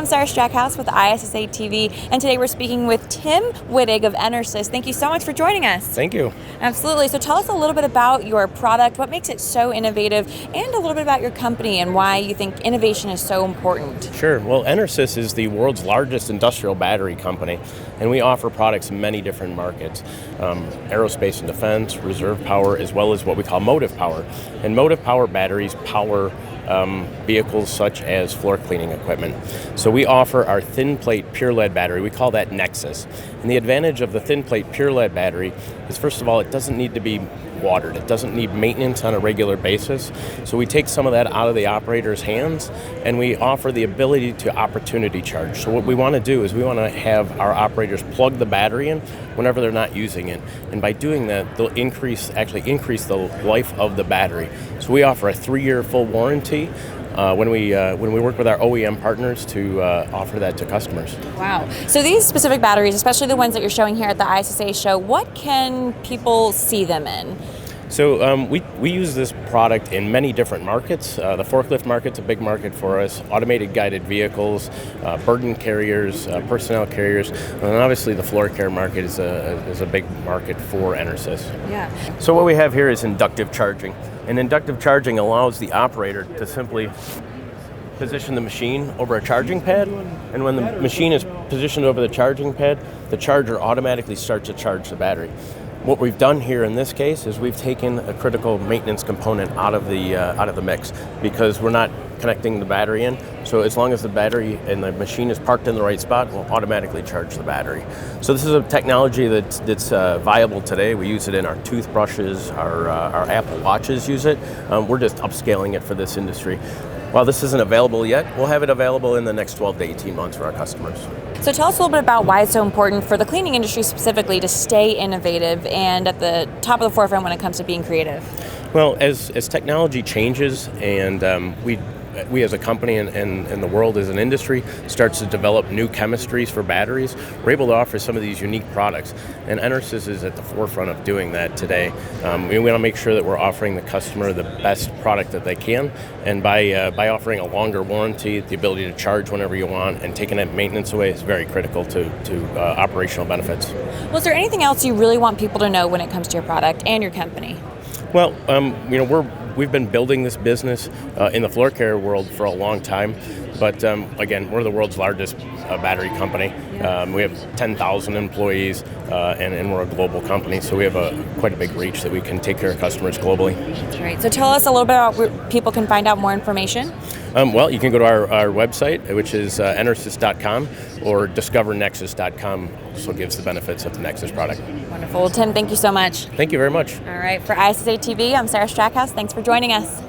I'm Sarah Strackhouse with ISSA TV, and today we're speaking with Tim Wittig of Enersys. Thank you so much for joining us. Thank you. Absolutely. So tell us a little bit about your product, what makes it so innovative, and a little bit about your company and why you think innovation is so important. Sure. Well, Enersys is the world's largest industrial battery company, and we offer products in many different markets. Aerospace and defense, reserve power, as well as what we call motive power. And motive power batteries power vehicles such as floor cleaning equipment. So we offer our thin plate pure lead battery. We call that NexSys. And the advantage of the thin plate pure lead battery is, first of all, it doesn't need to be watered. It doesn't need maintenance on a regular basis. So we take some of that out of the operator's hands, and we offer the ability to opportunity charge. So what we want to do is we want to have our operators plug the battery in whenever they're not using it. And by doing that, they'll increase the life of the battery. So we offer a 3-year full warranty when we work with our OEM partners to offer that to customers. Wow. So these specific batteries, especially the ones that you're showing here at the ISSA show, what can people see them in? So we use this product in many different markets. The forklift market's a big market for us, automated guided vehicles, burden carriers, personnel carriers, and obviously the floor care market is a big market for Enersys. Yeah. So what we have here is inductive charging. And inductive charging allows the operator to simply position the machine over a charging pad, and when the machine is positioned over the charging pad, the charger automatically starts to charge the battery. What we've done here in this case is we've taken a critical maintenance component out of the mix, because we're not connecting the battery in. So as long as the battery and the machine is parked in the right spot, we'll automatically charge the battery. So this is a technology that's viable today. We use it in our toothbrushes, our Apple Watches use it. We're just upscaling it for this industry. While this isn't available yet, we'll have it available in the next 12 to 18 months for our customers. So tell us a little bit about why it's so important for the cleaning industry specifically to stay innovative and at the top of the forefront when it comes to being creative. Well, as technology changes and we as a company and the world as an industry starts to develop new chemistries for batteries, we're able to offer some of these unique products. And Enersys is at the forefront of doing that today. We want to make sure that we're offering the customer the best product that they can. And by offering a longer warranty, the ability to charge whenever you want, and taking that maintenance away is very critical to operational benefits. Was there anything else you really want people to know when it comes to your product and your company? Well, we've been building this business in the floor care world for a long time, but again, we're the world's largest battery company. We have 10,000 employees, and we're a global company, so we have quite a big reach that we can take care of customers globally. That's right. So tell us a little bit about where people can find out more information. Well, you can go to our website, which is Enersys.com, or discovernexus.com. Also gives the benefits of the NexSys product. Wonderful. Well, Tim, thank you so much. Thank you very much. All right. For ISSA TV, I'm Sarah Strackhouse. Thanks for joining us.